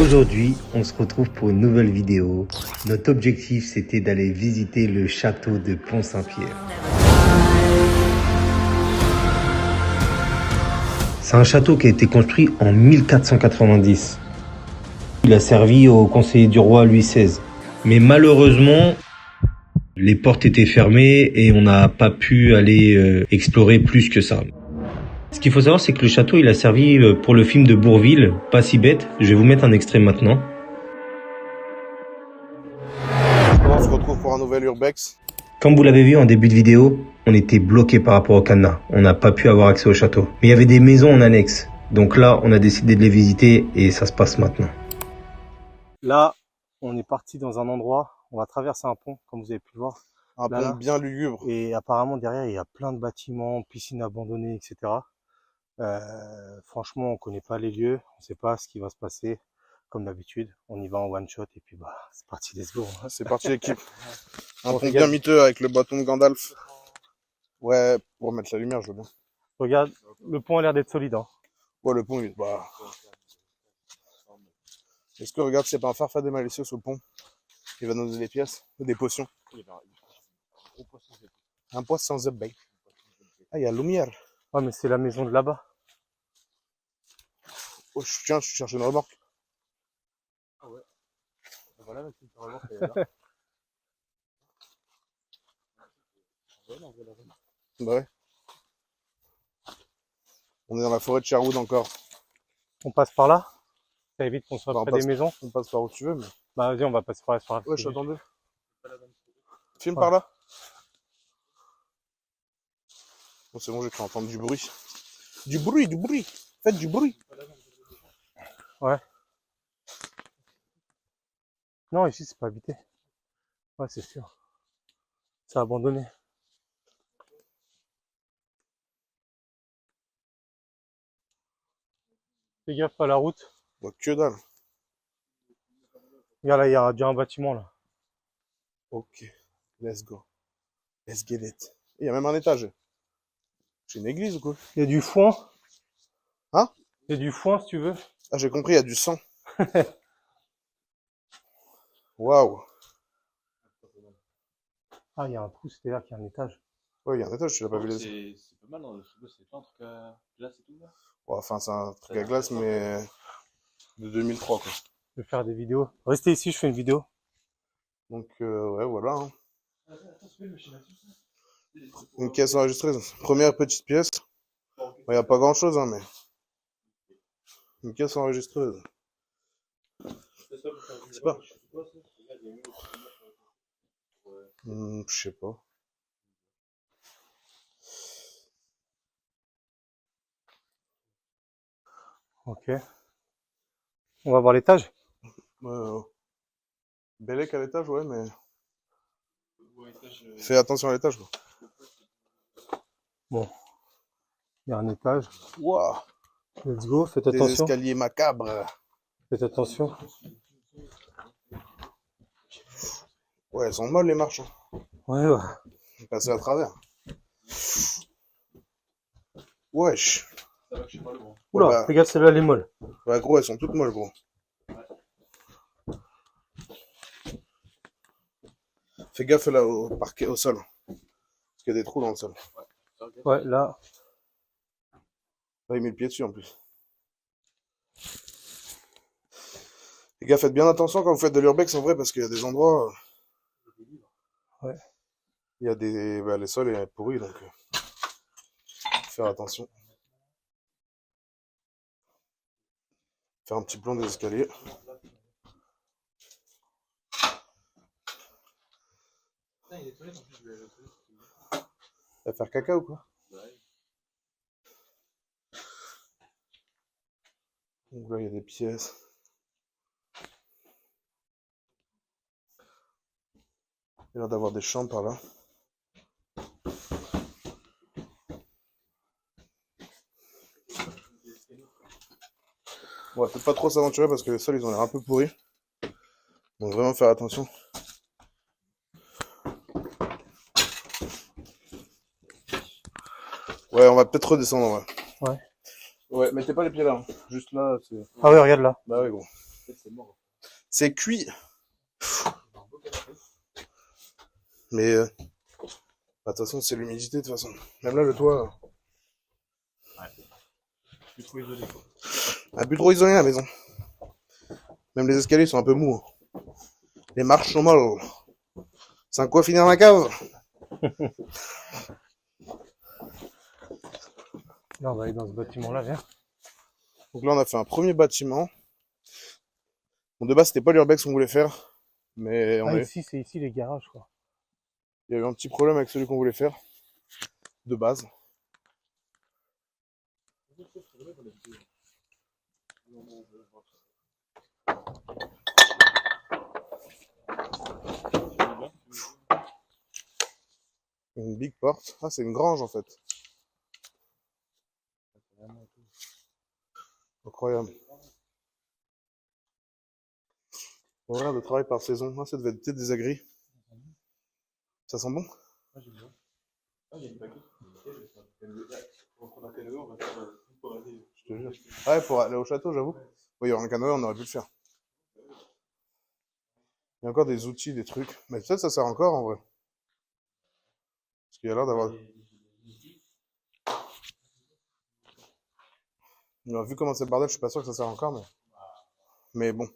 Aujourd'hui, on se retrouve pour une nouvelle vidéo. Notre objectif, c'était d'aller visiter le château de Pont-Saint-Pierre. C'est un château qui a été construit en 1490. Il a servi au conseiller du roi Louis XVI. Mais malheureusement, les portes étaient fermées et on n'a pas pu aller explorer plus que ça. Ce qu'il faut savoir, c'est que le château, il a servi pour le film de Bourvil, Pas si bête. Je vais vous mettre un extrait maintenant. On se retrouve pour un nouvel Urbex. Comme vous l'avez vu en début de vidéo, on était bloqué par rapport au cadenas. On n'a pas pu avoir accès au château. Mais il y avait des maisons en annexe. Donc là, on a décidé de les visiter et ça se passe maintenant. Là, on est parti dans un endroit, on va traverser un pont, comme vous avez pu le voir. Un pont bien lugubre. Et apparemment, derrière, il y a plein de bâtiments, piscines abandonnées, etc. Franchement, on connaît pas les lieux, on sait pas ce qui va se passer. Comme d'habitude, on y va en one shot et puis bah, c'est parti, let's go. C'est parti l'équipe. Un pont bien miteux avec le bâton de Gandalf. Ouais, pour mettre la lumière, je veux bien. Regarde, le pont a l'air d'être solide. Hein. Ouais, le pont, bah... Est-ce que regarde, s'il n'y a pas un farfadet malicieux sur le pont? Il va nous donner des pièces, des potions. Un poisson sans œuf. Ah, il y a lumière. Ah, mais c'est la maison de là-bas. Oh, tiens, je suis cherché une remorque. Ah ouais. Voilà, la petite remorque, elle est là. Bah ouais. On est dans la forêt de Sherwood encore. On passe par là. Ça évite qu'on soit Bah, près des maisons. On passe par où tu veux, mais... Bah vas-y, on va passer par là. Ouais, je t'attends deux. Filme par là. Bon, c'est bon, j'ai cru entendre du bruit. Du bruit. Faites du bruit. Ouais. Non, ici, c'est pas habité. Ouais, c'est sûr. C'est abandonné. Fais gaffe à la route. Bah, que dalle. Regarde là, il y a déjà un bâtiment là. Ok. Let's go. Let's get it. Il y a même un étage. C'est une église ou quoi? Il y a du foin. Hein? Il y a du foin si tu veux. Ah, j'ai compris, il y a du sang. Waouh. Ah, il y a un trou, c'était là qu'il y a un étage. Ouais, il y a un étage, tu l'as pas vu les... C'est pas mal dans le frigo, c'est pas un truc à glace et tout là. Ouais, enfin, c'est un truc à glace, mais de 2003, quoi. Je vais faire des vidéos. Restez ici, je fais une vidéo. Donc, ouais, voilà. Hein. Une caisse enregistreuse. Première petite pièce. Il n'y a pas grand chose, hein, mais. Une caisse enregistreuse. C'est pas. Je sais pas. Ok. On va voir l'étage. Bellec à l'étage, ouais, mais. Fais attention à l'étage, quoi. Bon. Il y a un étage. Waouh. Let's go, faites Des attention. escaliers macabres. Faites attention. Ouais, elles sont molles, les marches. Hein. Ouais, ouais. On est passé à travers. Wesh. Oula, Ouais, bah, regarde celle-là, elle est molle. ouais, gros, elles sont toutes molles, gros. Fais gaffe là au parquet, au sol. Parce qu'il y a des trous dans le sol. Ouais, là. Là, il met le pied dessus en plus. Les gars, faites bien attention quand vous faites de l'urbex en vrai, parce qu'il y a des endroits. Ouais. Il y a des. Bah, les sols est pourri, donc. Faire attention. Faire un petit plan des escaliers. Va faire caca ou quoi? Donc là, il y a des pièces. Il y a l'air d'avoir des chambres par là. On va peut-être pas trop s'aventurer parce que les sols ils ont l'air un peu pourris. Donc vraiment faire attention. Ouais, on va peut-être redescendre, ouais. Ouais. Ouais, mettez pas les pieds là. Hein. Juste là, c'est... Ah ouais, regarde là. Bah ouais, gros. C'est mort. C'est cuit. Mais de toute façon, c'est l'humidité de toute façon. Même là, le toit. Je suis trop isolé. Plus trop isolé la maison. Même les escaliers sont un peu mous. Les marches sont molles. C'est un quoi finir dans la cave. Là, on va aller dans ce bâtiment-là, viens. Donc là, on a fait un premier bâtiment. Bon, de base, c'était pas l'urbex qu'on voulait faire. Mais Ici, c'est ici les garages, quoi. il y a eu un petit problème avec celui qu'on voulait faire. De base. Une big porte. Ah, c'est une grange en fait. Incroyable. Horaire de travail par saison. Ah, ça devait être peut-être des agris. Ça sent bon? Ah, j'aime bien. Ah, il y a une baguette. On va prendre un canoë, on va faire pour aller. Je te jure. Ouais, pour aller au château, j'avoue. Oui, il y aura un canoë, on aurait pu le faire. Il y a encore des outils, des trucs. Mais peut-être ça sert encore en vrai. Parce qu'il y a l'air d'avoir. Vu comment c'est le bordel, je suis pas sûr que ça sert encore, mais bon.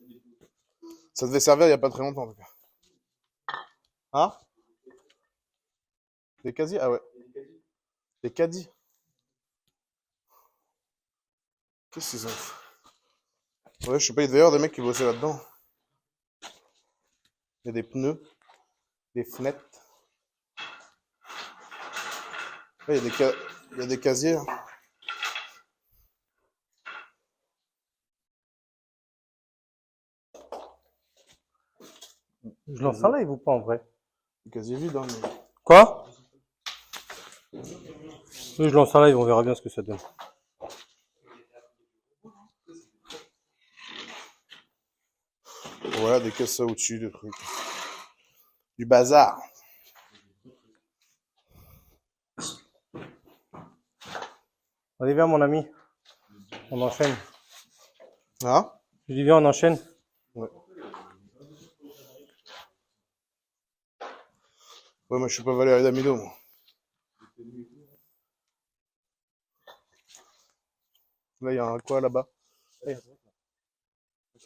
Ça devait servir il y a pas très longtemps en tout cas. Hein? Des casiers? Ah ouais. Des caddies. Qu'est-ce qu'ils ont? Ouais, je sais pas, il devait y avoir des mecs qui bossaient là-dedans. Il y a des pneus, des fenêtres. Ouais, il y a des casiers. Hein. Je lance un live ou pas en vrai? Des casiers vides, hein, mais... Quoi? Oui, je lance un live, on verra bien ce que ça donne. Voilà, des caisses ça au-dessus, des trucs. Du bazar. Allez, viens, mon ami. On enchaîne. Hein? Je dis, viens, on enchaîne. Ouais. Ouais, moi je suis pas Valérie Damido, moi. Là, il y a un quoi là-bas? Hey.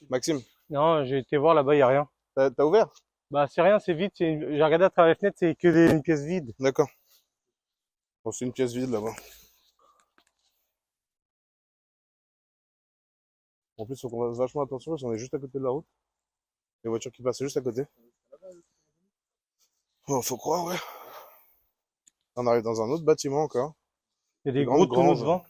Maxime, Non, j'ai été voir là-bas, il n'y a rien. t'as ouvert? Bah, c'est rien, c'est vide. J'ai regardé à travers la fenêtre, c'est que une pièce vide. D'accord. Bon, c'est une pièce vide là-bas. En plus, faut qu'on fasse vachement attention parce qu'on est juste à côté de la route. Les voitures qui passent juste à côté. Bon, faut croire, ouais. On arrive dans un autre bâtiment encore. Il y a des Grande gros tonneaux grange. devant.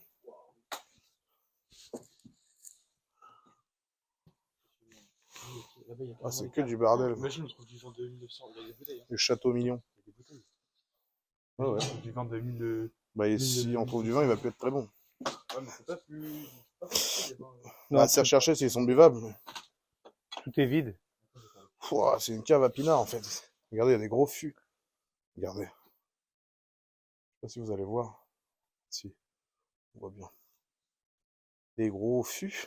Ah, c'est que du bordel. Imagine, on trouve du vin de 1900. Il y a des bouteilles. Hein. Le château mignon. Il y a des bouteilles. Ah ouais. On trouve du vin de 1000. Bah, et si on trouve du vin, il va plus être très bon. Ouais, mais c'est pas plus. C'est pas Non, Bah, c'est recherché s'ils sont buvables. Mais... tout est vide. Pouah, c'est une cave à pinard en fait. Regardez, il y a des gros fûts. Regardez. Je sais pas si vous allez voir. Si, on voit bien. Des gros fûts.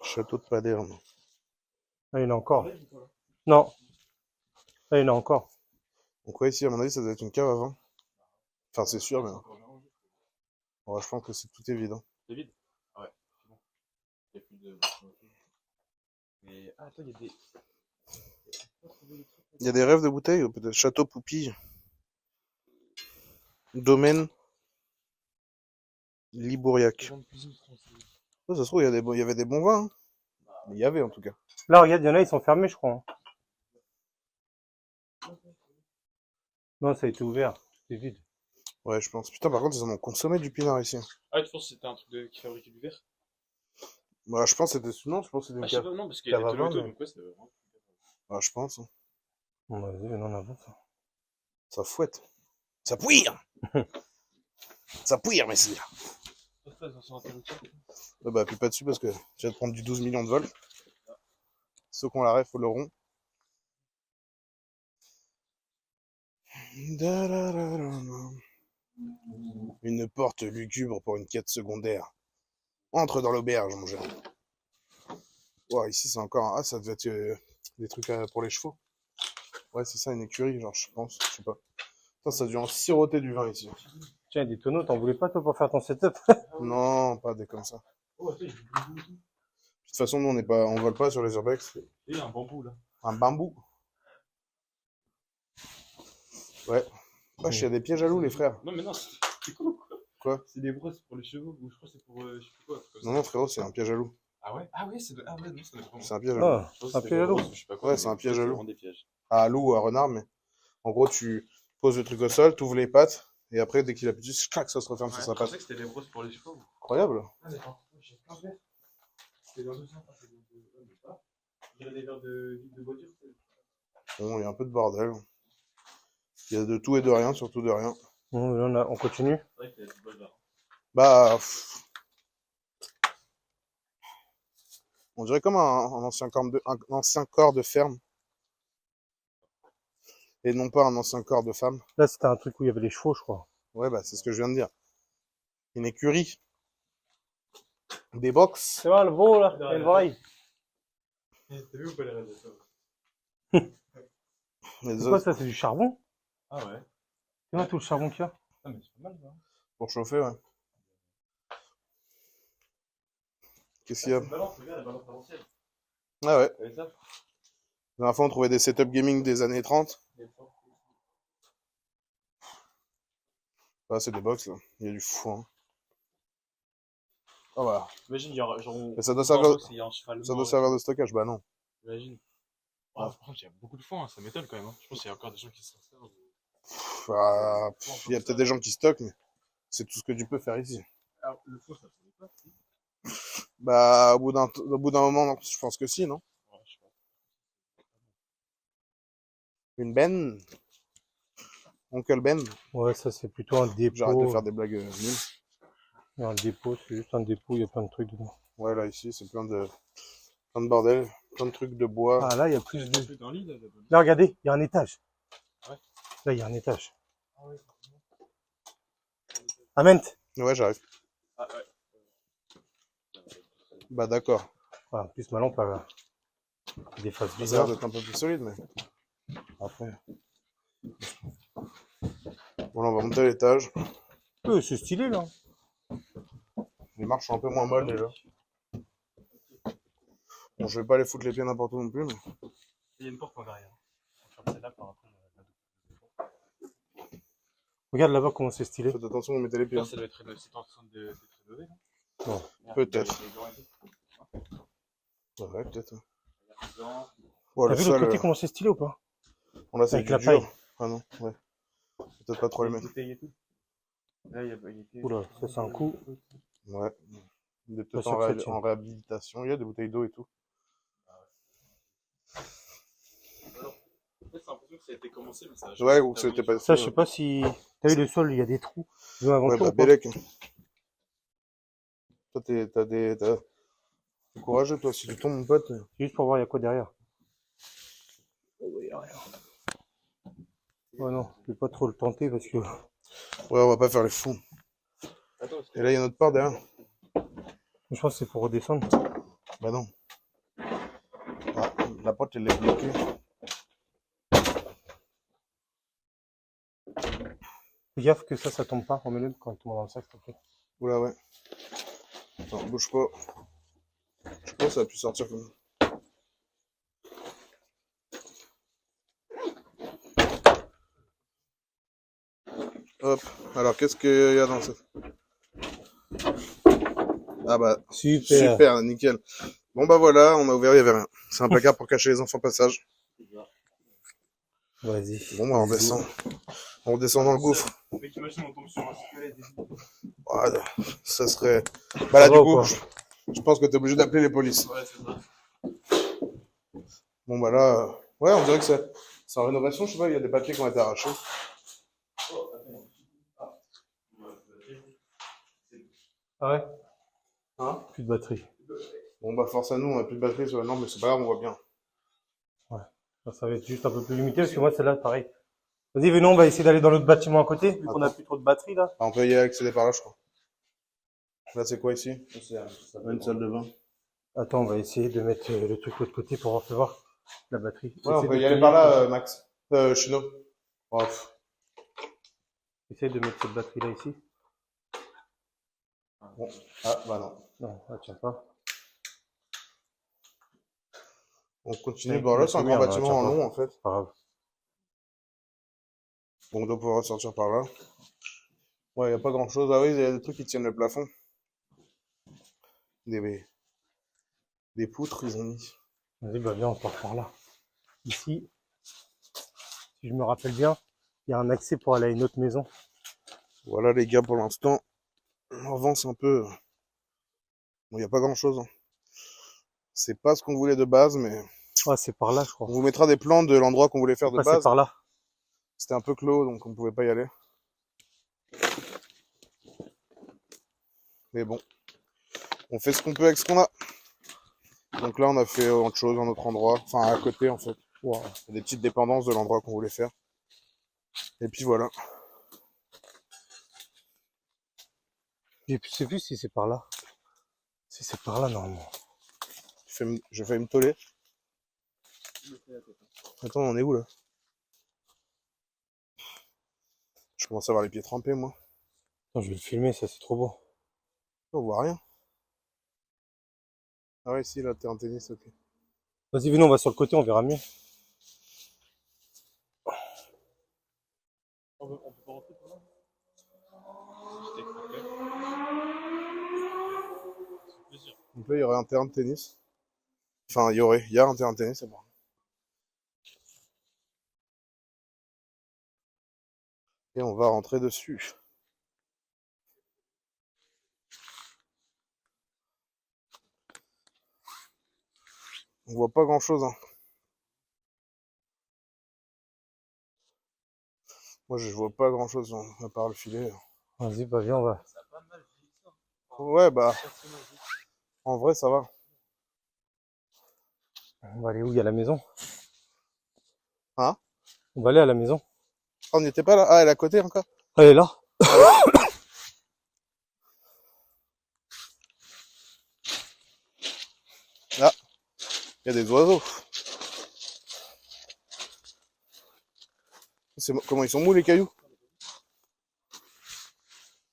Château de Paderne. Ah, il y en a encore. Non. Ah, il y en a encore. Donc ouais, ici, à mon avis, ça doit être une cave à vin. Enfin, c'est sûr, mais... Ouais, je pense que tout est vide. Hein. C'est vide? Ah ouais, c'est bon. Il n'y a plus de. Mais. Ah, attends, il y a des. Il y a des rêves de bouteilles, ou peut-être Château Poupille. Domaine Libouriac. Oh, ça se trouve, il y avait des bons vins. Hein. Mais il y avait en tout cas. Là, regarde, il y en a, ils sont fermés, je crois. Non, ça a été ouvert. C'est vide. Ouais, je pense. Putain, par contre, ils en ont consommé du pinard ici. Ah, tu penses que c'était un truc qui fabriquait du verre? Bah, je pense que c'était... Non, je pense que c'était une Ah, je sais cave. pas, non, parce qu'il y a des cave à vin, Toyota, mais- donc ouais, c'est vraiment. Ah, je pense. Hein. Bon, vas-y, mais non, avance. Ça fouette. Ça pouire. Ça pouire, messire. Bah, appuie pas dessus parce que tu vas te prendre du 12 millions de vols. Ceux qui ont la ref l'auront. Une porte lugubre pour une quête secondaire. Entre dans l'auberge, mon jeune. Oh, ici, c'est encore... Ah, ça devait être des trucs pour les chevaux. Ouais, c'est ça, une écurie, genre, je pense. Je sais pas. Putain, ça a dû en siroter du vin, ici. Tiens, des tonneaux, t'en voulais pas toi pour faire ton setup? Non, pas des comme ça. Oh, attends, il y a du bambou et tout. De toute façon, nous, on vole pas sur les urbex. Il y a un bambou là. Un bambou. Ouais. Wesh, il y a des pièges à loups, les frères. Non, mais non, c'est quoi? Quoi? C'est des brosses pour les chevaux, ou je crois que c'est pour je sais plus quoi. Comme ça. Non, non, frérot, c'est un piège à loups. Ah ouais? Ah ouais, c'est de... Ah ouais, non, c'est vraiment. C'est un piège à loup. Ah, Je pense un que c'était piège à des loup. brosses, je sais pas quoi. Ouais, c'est un piège à loup. Vraiment des pièges. À loup ou à renard, mais en gros, tu poses le truc au sol, tu ouvres les pattes, et après, dès qu'il a plus, clac, ça se referme sur Ouais, sa je patte. pensais que c'était des brosses pour les chevaux. Incroyable. Ah d'accord. J'ai plein de verres. C'était dans 200, c'est pas. Il y a des verres de voiture. Bon, il y a un peu de bordel. Il y a de tout et de rien, surtout de rien. Bon, là, on continue. C'est vrai qu'il y a du bol là. Bah, on dirait comme un ancien corps de ferme. Et non pas un ancien corps de femme. Là, c'était un truc où il y avait les chevaux, je crois. Ouais, bah, c'est ce que je viens de dire. Une écurie. Des box. C'est vrai, le veau, là, il y a le pareil. T'as vu ou pas les radiateurs? Les C'est quoi autres ça? C'est du charbon? Ah ouais. Tu vois tout le charbon qu'il y a? Ah mais c'est pas mal ça. pour chauffer, ouais. Qu'est-ce qu'il y a? C'est une balance, regarde la balance à l'ancienne. Ah ouais. T'avais ça? La dernière fois, on trouvait des setup gaming des années 30. Ah, c'est des box, là. Il y a du foin. Ah bah. Imagine, il y aura genre. Mais ça doit servir, Il y a un cheval. ça doit servir de stockage. Bah non. Imagine. Ah, par contre, il y a beaucoup de foin, hein, ça m'étonne quand même. Hein. Je pense qu'il y a encore des gens qui s'en servent. Bah, il y a peut-être des gens qui stockent, mais c'est tout ce que tu peux faire ici. Alors, le foin, ça ne fait pas. Si. Bah, au bout d'un moment, non, je pense que si, non? Ouais, je sais pas. Une benne. Oncle Ben. Ouais, ça, c'est plutôt un J'arrête de dépôt. faire des blagues nulles. Un dépôt, c'est juste un dépôt, il y a plein de trucs dedans. Ouais, là, ici, c'est plein de bordel. Plein de trucs de bois. Ah, là, il y a plus Il y a de... un truc dans l'île, là, là-bas. Là, regardez, il y a un étage. Ouais. Là, il y a un étage. Ah ouais. Amen. Ouais, j'arrive. Ah ouais. Bah, d'accord. Voilà, en plus, ma lampe, elle a des faces Ça a l'air bizarres. d'être un peu plus solide, mais après. Bon, là, on va monter à l'étage. C'est stylé, là. Les marches sont un peu moins molles déjà. Bon, je vais pas aller foutre les pieds n'importe où non plus, mais. Il y a une porte en derrière. On va fermer celle-là par après. Regarde là-bas comment c'est stylé. Faites attention, vous mettez les pieds. Là, ça doit être c'est en train d'être rénové. Non. Peut-être. Ouais, peut-être. Bon, T'as le vu l'autre sol, côté comment c'est stylé ou pas? on l'a, c'est Avec du la dur. paille. Ah non, ouais. Peut-être pas trop les mettre. Là, il y a été. Oula, ça c'est un coup. Ouais. Des Pas peut-être sûr que ça tienne. en réhabilitation. Il y a des bouteilles d'eau et tout. J'ai l'impression que ça a été commencé, mais ça a Ouais, ou que c'était pas. Ça, je sais pas si... T'as vu le sol, il y a des trous. Tu veux un Ouais, ventour bah, ou pas? Bélec. Toi, t'es courageux, toi. Si tu tombes, mon pote. C'est juste pour voir il y a quoi derrière. Oh, y a rien. Ouais, non, je vais pas trop le tenter parce que... Ouais, on va pas faire les fous. Et là, il y a notre part derrière. Je pense que c'est pour redescendre. Bah non. Ah, la porte, elle est bloquée. Fais gaffe que ça tombe pas. Remets-le quand il tombe dans le sac, s'il te plaît. Oula, ouais. Attends, bouge pas. Je pense que ça a pu sortir comme ça. Hop. Alors, qu'est-ce qu'il y a dans cette... Ah bah, Super. super, nickel. Bon bah voilà, on a ouvert, il y avait rien. C'est un placard pour cacher les enfants passage. Vas-y. Bon bah on descend. On redescend dans le gouffre. Mec, imagine, on tombe sur un squelette. Ah, ça serait... Bah là, Ça du va ou coup, quoi je pense que t'es obligé d'appeler les polices. Ouais, c'est ça. Bon bah là, ouais, on dirait que c'est en rénovation, je sais pas, il y a des papiers qui ont été arrachés. Ah ouais? Hein? Plus de batterie. Bon bah force à nous, on a plus de batterie sur la lampe, mais c'est pas grave, on voit bien. Ça va être juste un peu plus limité parce que moi, celle-là, pareil. Vas-y, venons, on va essayer d'aller dans l'autre bâtiment à côté, vu qu'on a plus trop de batterie là. Ah, on peut y accéder par là, je crois. Là, c'est quoi ici? Une salle de bain. Attends, on va essayer de mettre le truc de l'autre côté pour voir la batterie. Ouais, on Essaye peut de y aller tenir- par là, Max. Chino. Oh, pff. Essaye de mettre cette batterie là ici. Bon. Ah, bah non. Non, ça tient pas. On continue. Oui, Bon, là, c'est un grand merde, bâtiment tiens en pas. long, en fait. Pas grave. Donc, on doit pouvoir sortir par là. Ouais, y a pas grand chose. Ah oui, il y a des trucs qui tiennent le plafond. Des poutres, ils ont mis. Vas-y, bah viens, on part par là. Ici, si je me rappelle bien, il y a un accès pour aller à une autre maison. Voilà, les gars, pour l'instant, on avance un peu. Bon, y a pas grand chose. C'est pas ce qu'on voulait de base, mais Ah, c'est par là, je crois. on vous mettra des plans de l'endroit qu'on voulait faire de Passer base. par là. C'était un peu clos, donc on pouvait pas y aller. Mais bon, on fait ce qu'on peut avec ce qu'on a. Donc là, on a fait autre chose, un autre endroit, enfin à côté en fait. Wow. Des petites dépendances de l'endroit qu'on voulait faire. Et puis voilà. Je sais plus si c'est par là. Si c'est par là, normalement. Je fais me toller. Attends, on est où là? Je commence à avoir les pieds trempés, moi. Attends, je vais le filmer, ça c'est trop beau. On voit rien. Ah ouais, si, là, t'es en tennis, ok. Vas-y, venons, on va sur le côté, on verra mieux. On peut pas rentrer par là? Donc là, il y aurait un terrain de tennis. Enfin, il y a un terrain de tennis, c'est bon. Et on va rentrer dessus. On voit pas grand chose, hein. Moi, je vois pas grand chose, hein, à part le filet. Vas-y, bah viens, on va. Ouais, bah, en vrai, ça va. On va aller où? Il y a la maison. Hein? On va aller à la maison. Ah, on n'y était pas là? Ah, elle est à côté encore? Elle est là. Ah, il y a des oiseaux. Comment ils sont mous, les cailloux?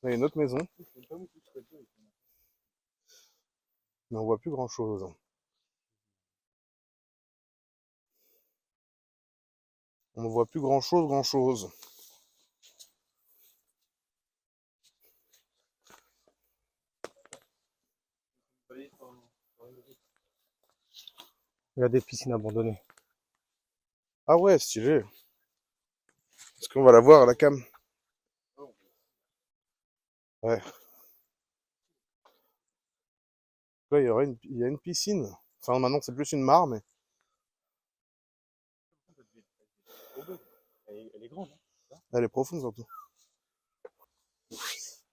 Il y a une autre maison. Mais on voit plus grand chose. On ne voit plus grand chose. Il y a des piscines abandonnées. Ah ouais, stylé. Est-ce qu'on va la voir à la cam? Ouais. Là, il y a une piscine. Enfin, maintenant, c'est plus une mare, mais... Elle est grande, hein? Elle est profonde, surtout.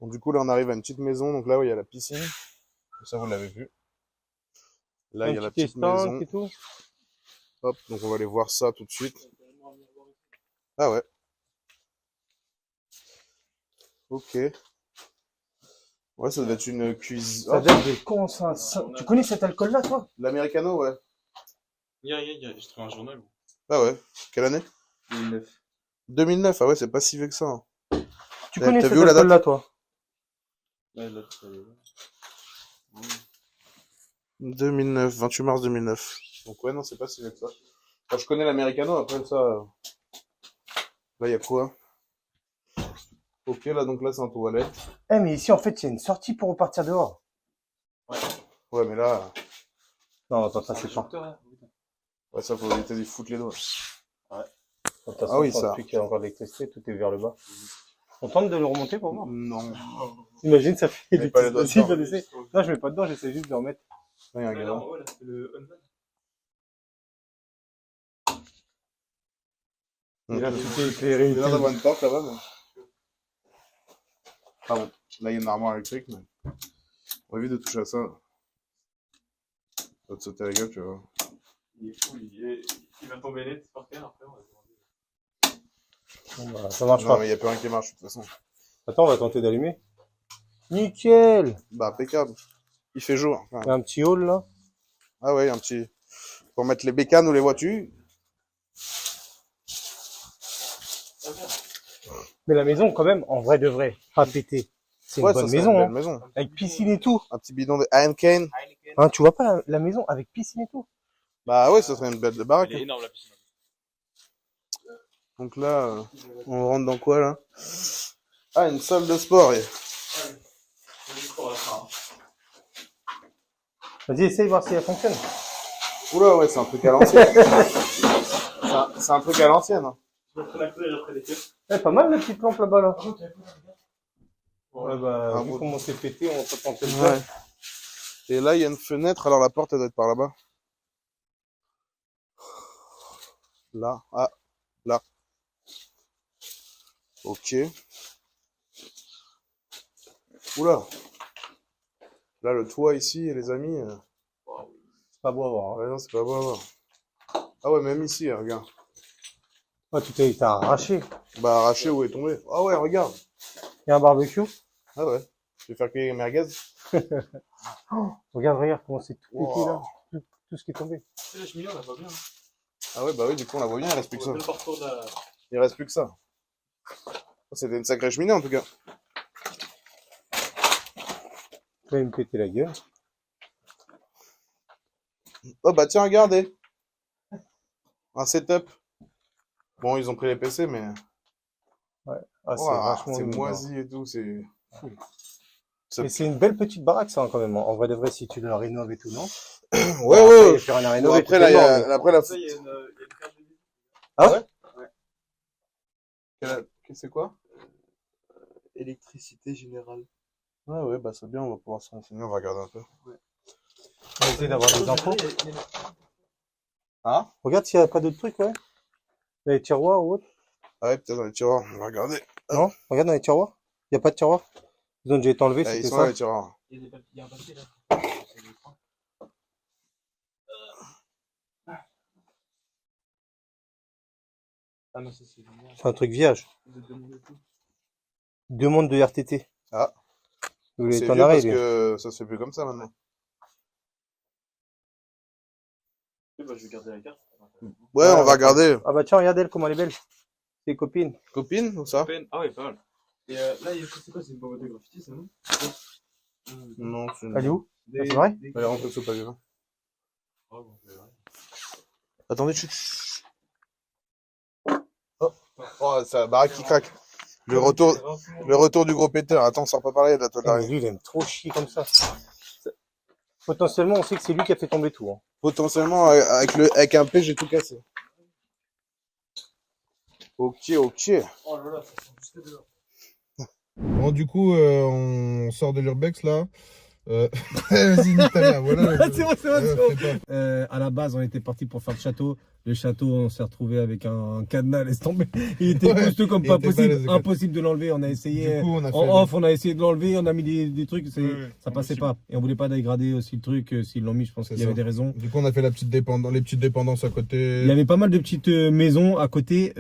Bon, du coup, là, on arrive à une petite maison. Donc là, où il y a la piscine. Ça, vous l'avez vu. Là, il y a la petite maison. Et tout. Hop, donc on va aller voir ça tout de suite. Ah ouais. Ok. Ouais, ça devait être une cuisine. Ça date de quand ça? Tu connais cet alcool-là, toi? L'americano, ouais. J'ai trouvé un journal. Ah ouais. Quelle année? 2009. 2009, ah ouais, c'est pas si vieux que ça, hein. Tu T'as connais vu cet où la date? alcool-là, toi? Ouais, là, tu savais. 2009, 28 mars 2009. Donc ouais, non, c'est pas si vieux que ça. Enfin, je connais l'americano, après ça... Là, il y a quoi? Ok, là, donc là, c'est un toilette. Eh, mais ici, en fait, il y a une sortie pour repartir dehors. Ouais, mais là... Non, attends, ça, c'est pas. Ouais, ça, faut éviter d'y foutre les doigts. Ah oui, ça. Depuis qu'il y a encore de l'électricité, tout est vers le bas. On tente de le remonter pour voir. Non. Imagine, ça fait Mets pas les doigts dedans. Non, je mets pas dedans, j'essaie juste de remettre. Là, il y a un gars. Ouais, là, c'est le Unvan. Et là, tout est éclairé. Il y a l'air d'avoir une porte là-bas, mais... Ah bon, là, il y a une armoire électrique, mais... On va éviter de toucher à ça. Ça va te sauter la gueule, tu vois. Il est fou, il va tomber net par terre, après on va demander. Bon, bah, ça marche Non, pas. mais il n'y a plus rien qui marche, de toute façon. Attends, on va tenter d'allumer. Nickel! Bah, impeccable. Il fait jour. Enfin, Il y a un petit hall là. ah ouais, un petit... Pour mettre les bécanes ou les voitures. Mais la maison, quand même, en vrai de vrai, pas pété. C'est une Ouais, bonne ça, c'est maison, une hein. belle maison. Avec piscine et tout. Un petit bidon de Heineken. Hein, tu vois pas la maison avec piscine et tout? Bah ouais, ça serait une belle baraque. Elle est énorme la piscine. Donc là, on rentre dans quoi, là? Ah, une salle de sport. Vas-y, essaye voir si elle fonctionne. Oula, ouais, c'est un truc à l'ancienne. C'est un truc à l'ancienne. Hein. Eh, pas mal la petite lampe là-bas là. Ouais, bah, Ah, vu bon. comment c'est pété, on peut tenter le Ouais. faire. Et là, il y a une fenêtre, alors la porte, elle doit être par là-bas. Là, ah, là. Ok. Oula. Là, le toit ici, les amis. C'est pas beau à voir. Hein. Ouais, non, c'est pas beau à voir. Ah ouais, même ici, regarde. Ouais, tu t'as arraché. Bah, arraché, où est tombé? Ah ouais, regarde. Il y a un barbecue. Ah ouais. Je vais faire cuire les merguez. Regarde comment c'est tout pété Wow. là. Tout ce qui est tombé. C'est la cheminée, on la voit bien. Ah ouais, bah oui, du coup, on la voit bien, il reste plus que ça. Le parcours de la... Il reste plus que ça. C'était une sacrée cheminée, en tout cas. Tu vas me péter la gueule. Oh bah tiens, regardez. Un setup. Bon, ils ont pris les PC, mais... Ah, c'est Ouah, vachement c'est mignon. moisi et tout, c'est... Et c'est une belle petite baraque ça hein, quand même. En vrai de vrai, si tu la rénoves et tout, non? Ouais, Bon, ouais, après, il y ouais. a plus rien à Bon, rénover. après, tout là, est il y mort, a... mais- après, la... Ça, il y a une carte de visite. Ah ouais? C'est quoi? Électricité générale. Ouais, ouais, bah c'est bien, on va pouvoir se renseigner, on va regarder un peu. On va essayer d'avoir des infos. Hein? Regarde s'il n'y a pas d'autres trucs, ouais. Dans les tiroirs ou autre. Ah ouais, peut-être dans les tiroirs, on va regarder. Non? Regarde dans les tiroirs. Il n'y a pas de tiroirs. Ils ont déjà été enlevés, Ah, ils c'était sont là, ça. les tiroirs. Il y a un papier là. Ah non, ça c'est génial. C'est un truc vierge. Vous êtes demandé tout. Demande de RTT. Ah. Vous voulez C'est t'en vieux arrêter, parce lui. que ça se fait plus comme ça, maintenant. Oui, bah, je vais garder la carte. Ouais, on va regarder. Ah bah tiens, regarde elle, comment elle est belle. Ses copines. Copine, ou ça? Ah ouais, pas mal. Et là, c'est quoi? C'est une boîte de graffiti, ça, non? Non, c'est... Elle est où? C'est vrai? Allez, rentre sous pas bien. Ah bon, c'est vrai. Attendez, chut. Oh, oh c'est la baraque qui craque. Le retour du gros péteur. Attends, on sort pas pareil de la toile Ah, mais d'arrêt. lui, il aime trop chier comme ça. Potentiellement, on sait que c'est lui qui a fait tomber tout. Hein. Potentiellement, avec un P, j'ai tout cassé. Ok, ok. Oh là là, ça sent juste dehors. Bon, du coup, on sort de l'urbex, là. Vas-y, nique ta mère, voilà. C'est bon. À la base, on était parti pour faire le château. Le château, on s'est retrouvé avec un cadenas, laisse tomber. Il était Ouais, costaud comme il pas était possible. balèze, Impossible de l'enlever. On a essayé. Du coup, on a fait En off, on a essayé de l'enlever. On a mis des trucs. Ça passait impossible. pas. Et on voulait pas dégrader aussi le truc. S'ils l'ont mis, je pense C'est qu'il y avait ça. des raisons. Du coup, on a fait les petites dépendances à côté. Il y avait pas mal de petites maisons à côté.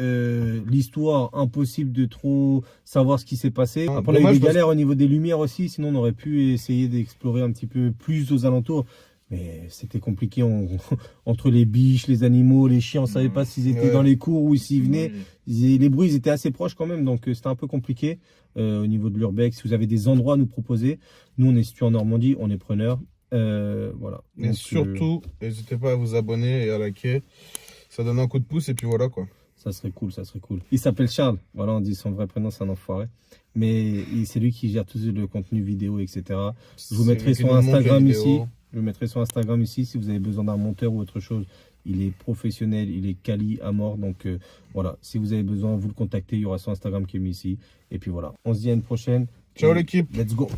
L'histoire, impossible de trop savoir ce qui s'est passé. Ah, Après, on a eu dommage des parce galères au niveau des lumières aussi. Sinon, on aurait pu essayer d'explorer un petit peu plus aux alentours. Mais c'était compliqué. Entre les biches, les animaux, les chiens, on savait pas s'ils étaient Ouais. dans les cours ou s'ils venaient. Les bruits ils étaient assez proches quand même. Donc, c'était un peu compliqué au niveau de l'urbex. Si vous avez des endroits à nous proposer, nous, on est situé en Normandie. On est preneurs. Voilà. Mais Donc, surtout, n'hésitez pas à vous abonner et à liker. Ça donne un coup de pouce et puis voilà quoi. ça serait cool, ça serait cool. Il s'appelle Charles. Voilà, on dit son vrai prénom, c'est un enfoiré. Mais c'est lui qui gère tout le contenu vidéo, etc. Je vous mettrai son Instagram ici. Je vous mettrai son Instagram ici si vous avez besoin d'un monteur ou autre chose. Il est professionnel, il est quali à mort. Donc voilà, si vous avez besoin, vous le contactez. Il y aura son Instagram qui est mis ici. Et puis voilà, on se dit à une prochaine. Ciao l'équipe. Let's go.